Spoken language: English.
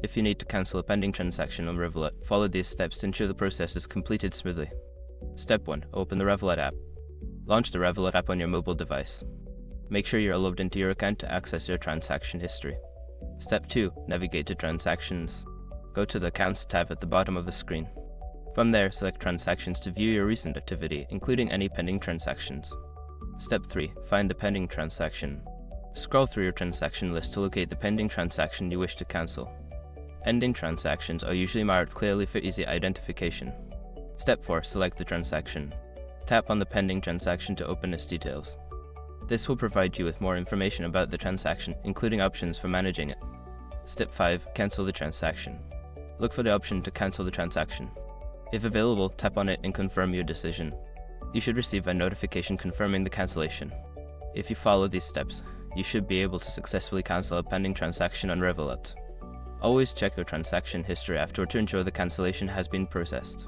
If you need to cancel a pending transaction on Revolut, follow these steps to ensure the process is completed smoothly. Step 1. Open the Revolut app. Launch the Revolut app on your mobile device. Make sure you are logged into your account to access your transaction history. Step 2. Navigate to Transactions. Go to the Accounts tab at the bottom of the screen. From there, select Transactions to view your recent activity, including any pending transactions. Step 3. Find the pending transaction. Scroll through your transaction list to locate the pending transaction you wish to cancel. Pending transactions are usually marked clearly for easy identification. Step 4. Select the transaction. Tap on the pending transaction to open its details. This will provide you with more information about the transaction, including options for managing it. Step 5. Cancel the transaction. Look for the option to cancel the transaction. If available, tap on it and confirm your decision. You should receive a notification confirming the cancellation. If you follow these steps, you should be able to successfully cancel a pending transaction on Revolut. Always check your transaction history afterward to ensure the cancellation has been processed.